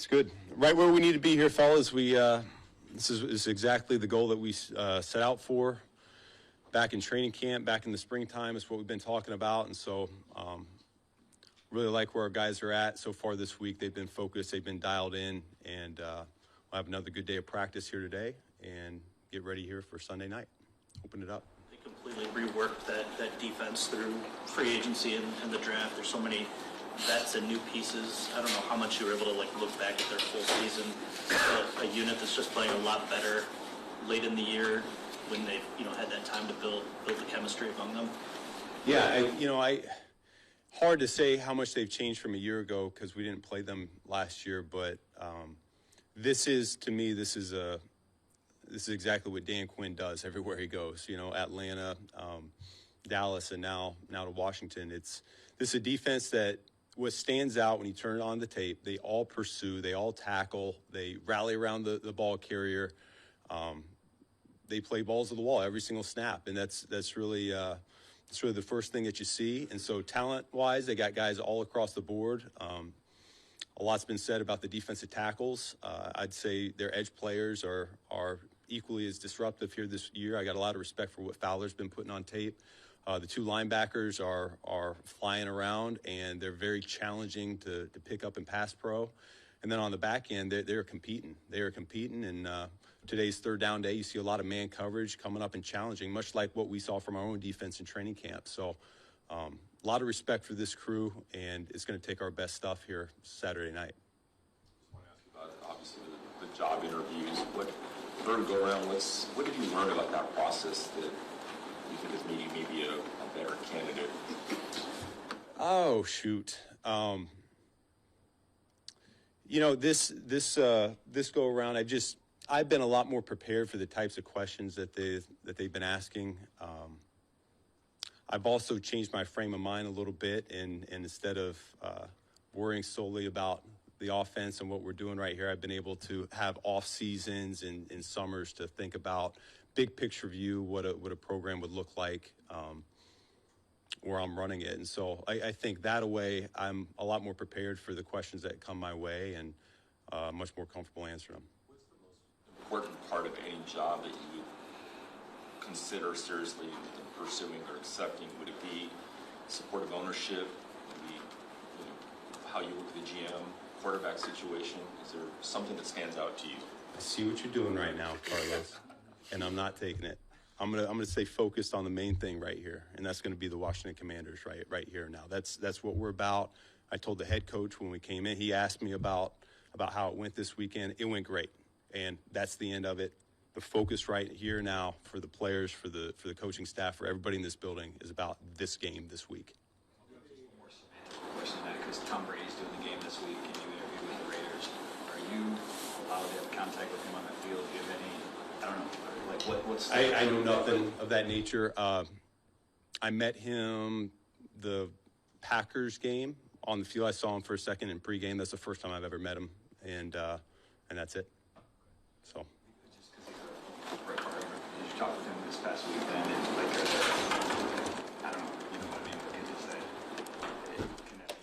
It's good. Right where we need to be here, fellas. This is exactly the goal that we set out for back in training camp, back in the springtime. Is what we've been talking about, and so really like where our guys are at so far this week. They've been focused, they've been dialed in, and we'll have another good day of practice here today and get ready here for Sunday night. Open it up. They completely reworked that defense through free agency and the draft. There's so many vets and new pieces. I don't know how much you were able to look back at their full season. A unit that's just playing a lot better late in the year when they've had that time to build the chemistry among them. Yeah, hard to say how much they've changed from a year ago because we didn't play them last year. But this is exactly what Dan Quinn does everywhere he goes. Atlanta, Dallas, and now to Washington. This is a defense that what stands out when you turn it on the tape. They all pursue, they all tackle, they rally around the ball carrier. They play balls to the wall every single snap, and that's really the first thing that you see. And so talent-wise, they got guys all across the board. A lot's been said about the defensive tackles. I'd say their edge players are equally as disruptive here this year. I got a lot of respect for what Fowler's been putting on tape. The two linebackers are flying around, and they're very challenging to pick up and pass pro. And then on the back end, they're competing. They are competing, and today's third down day, you see a lot of man coverage coming up and challenging, much like what we saw from our own defense in training camp. So a lot of respect for this crew, and it's going to take our best stuff here Saturday night. I want to ask you about, obviously, the job interviews. Third go around, what did you learn about that process that you think has made you maybe a better candidate? Oh, shoot. This go around, I've been a lot more prepared for the types of questions that they've been asking. I've also changed my frame of mind a little bit, and instead of worrying solely about the offense and what we're doing right here, I've been able to have off seasons and summers to think about big picture view, what a program would look like where I'm running it. And so I think that way I'm a lot more prepared for the questions that come my way and much more comfortable answering them. What's the most important part of any job that you would consider seriously pursuing or accepting? Would it be supportive ownership? Would it be how you look at the GM, quarterback situation? Is there something that stands out to you? I see what you're doing right now, Carlos, and I'm not taking it. I'm gonna stay focused on the main thing right here, and that's going to be the Washington Commanders right here now. That's what we're about. I told the head coach when we came in. He asked me about how it went this weekend. It went great, and that's the end of it. The focus right here now for the players, for the coaching staff, for everybody in this building is about this game this week. More semantic question than that, because Tom Brady's doing the game this week, and you interviewed with the Raiders. Are you allowed to have contact with him on the field? Do you have any? I don't know. I know nothing of that nature. I met him the Packers game on the field. I saw him for a second in pregame. That's the first time I've ever met him, and that's it. So. Just because did you talk with him this past week then? And I don't know. You know what I mean? Because it's that can that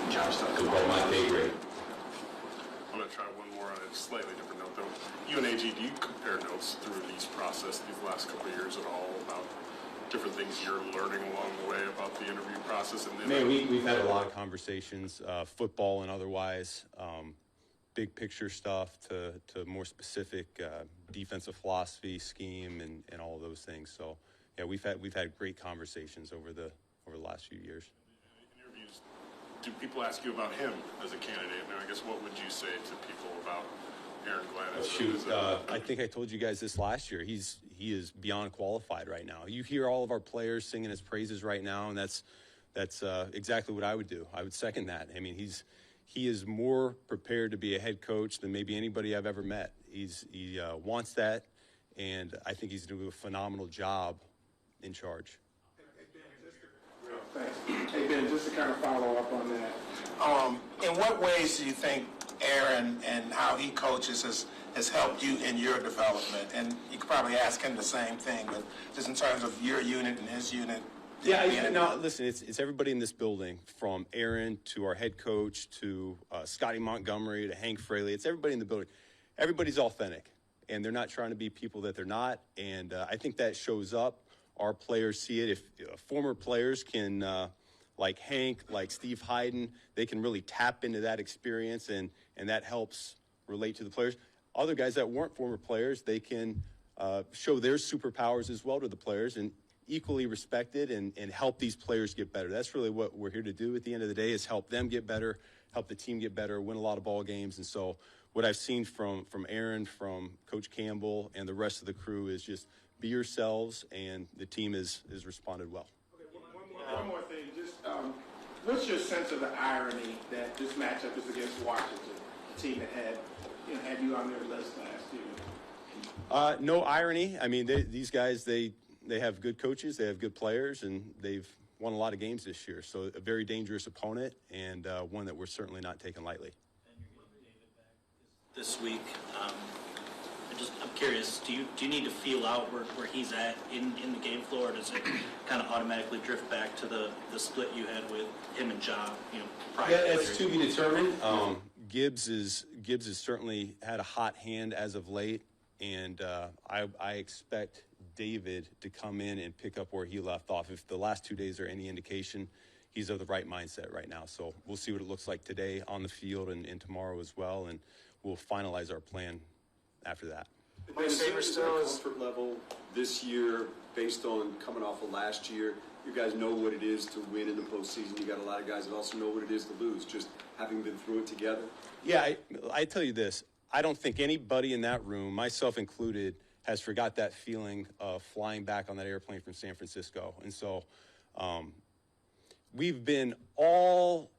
be job stuff? About my pay grade. I'm going to try one more on a slightly different note, though. You and AG, do you compare notes through these last couple of years at all about different things you're learning along the way about the interview process? And then we've had a lot of conversations, football and otherwise, big picture stuff to more specific defensive philosophy, scheme, and all of those things. So, yeah, we've had great conversations over the last few years. Interviews. Do people ask you about him as a candidate? Now, I guess what would you say to people about Aaron Glenn? I think I told you guys this last year. He is beyond qualified right now. You hear all of our players singing his praises right now, and that's exactly what I would do. I would second that. I mean, he is more prepared to be a head coach than maybe anybody I've ever met. He wants that, and I think he's doing a phenomenal job in charge. Hey, Ben, just to kind of follow up on that. In what ways do you think Aaron and how he coaches has helped you in your development? And you could probably ask him the same thing, but just in terms of your unit and his unit, Yeah, no, listen, it's everybody in this building, from Aaron to our head coach to Scotty Montgomery to Hank Fraley. It's everybody in the building. Everybody's authentic, and they're not trying to be people that they're not. And I think that shows up. Our players see it. If former players can, like Hank, like Steve Hyden, they can really tap into that experience, and that helps relate to the players. Other guys that weren't former players, they can show their superpowers as well to the players, and equally respected and help these players get better. That's really what we're here to do at the end of the day, is help them get better, help the team get better, win a lot of ball games. And so what I've seen from Aaron, from Coach Campbell, and the rest of the crew is just be yourselves, and the team has responded well. Okay, one more thing. Just what's your sense of the irony that this matchup is against Washington, a team that had you on their list last year? No irony. I mean, these guys, they have good coaches, they have good players, and they've won a lot of games this year. So a very dangerous opponent, and one that we're certainly not taking lightly. And you're getting David back this week. I'm curious, do you need to feel out where he's at in the game floor, or does it kind of automatically drift back to the split you had with him and Ja, prior? Yeah, it's to be determined. Gibbs has certainly had a hot hand as of late, and I expect David to come in and pick up where he left off. If the last 2 days are any indication, he's of the right mindset right now. So we'll see what it looks like today on the field and tomorrow as well, and we'll finalize our plan after that. Mike Saber still is comfort level this year based on coming off of last year. You guys know what it is to win in the postseason. You got a lot of guys that also know what it is to lose, just having been through it together. Yeah, I tell you this. I don't think anybody in that room, myself included, has forgot that feeling of flying back on that airplane from San Francisco. And so we've been all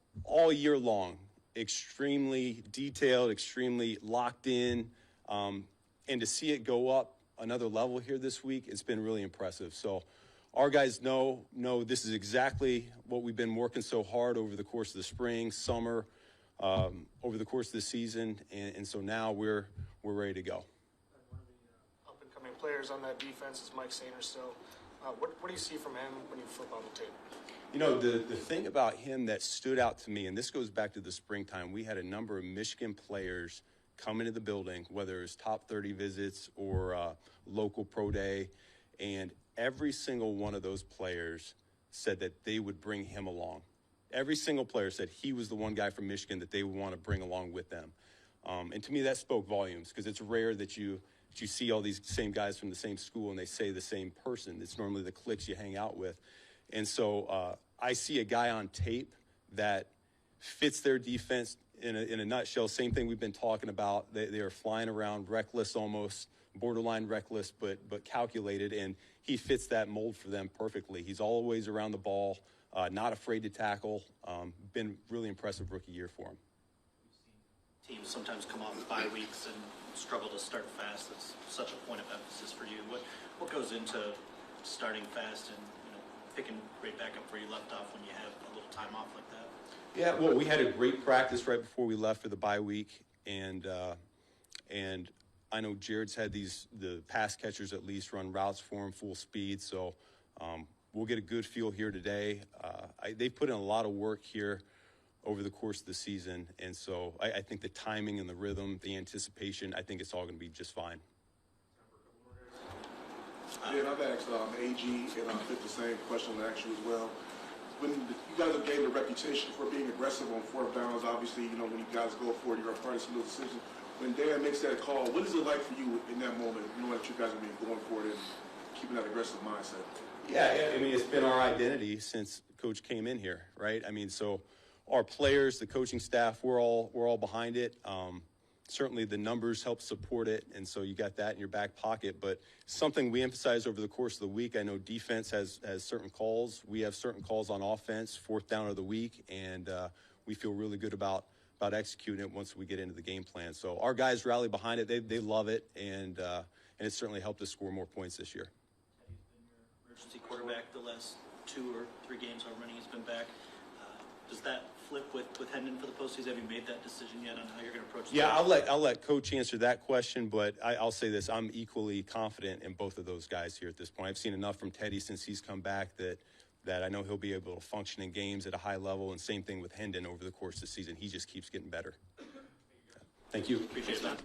year long extremely detailed, extremely locked in. And to see it go up another level here this week, it's been really impressive. So our guys know this is exactly what we've been working so hard over the course of the spring, summer, over the course of the season. And so now we're ready to go. One of the up-and-coming players on that defense is Mike Sainer still. What do you see from him when you flip on the tape? The thing about him that stood out to me, and this goes back to the springtime, we had a number of Michigan players come into the building, whether it was top 30 visits or local pro day, and every single one of those players said that they would bring him along. Every single player said he was the one guy from Michigan that they would want to bring along with them. And to me, that spoke volumes, because it's rare that you see all these same guys from the same school and they say the same person. It's normally the cliques you hang out with. And so I see a guy on tape that fits their defense in a nutshell. Same thing we've been talking about. They are flying around, reckless almost, borderline reckless, but calculated, and he fits that mold for them perfectly. He's always around the ball, not afraid to tackle. Been really impressive rookie year for him. We've seen teams sometimes come off bye weeks and struggle to start fast. That's such a point of emphasis for you. What goes into starting fast and picking right back up where you left off when you have a little time off like that? Yeah, well, we had a great practice right before we left for the bye week, and I know Jared's had the pass catchers at least run routes for him full speed, so we'll get a good feel here today. They've put in a lot of work here over the course of the season, and so I think the timing and the rhythm, the anticipation, I think it's all going to be just fine. Yeah, I've asked AG, and I think the same question to ask you as well. When you guys have gained a reputation for being aggressive on fourth downs, obviously, when you guys go for it, you're a part of some of those decisions. When Dan makes that call, what is it like for you in that moment, knowing that you guys have been going for it and keeping that aggressive mindset? Yeah, I mean, it's been our identity since Coach came in here, right? I mean, so our players, the coaching staff, we're all behind it. Certainly the numbers help support it, and so you got that in your back pocket. But something we emphasize over the course of the week, I know defense has certain calls. We have certain calls on offense, fourth down of the week, and we feel really good about executing it once we get into the game plan. So our guys rally behind it. They love it, and it certainly helped us score more points this year. He's been your emergency quarterback the last 2 or 3 games, however many he's been back. Does that flip with Hendon for the postseason? Have you made that decision yet on how you're going to approach it? Yeah, I'll let Coach answer that question, but I'll say this: I'm equally confident in both of those guys here at this point. I've seen enough from Teddy since he's come back that that I know he'll be able to function in games at a high level, and same thing with Hendon over the course of the season. He just keeps getting better. Thank you. Appreciate that.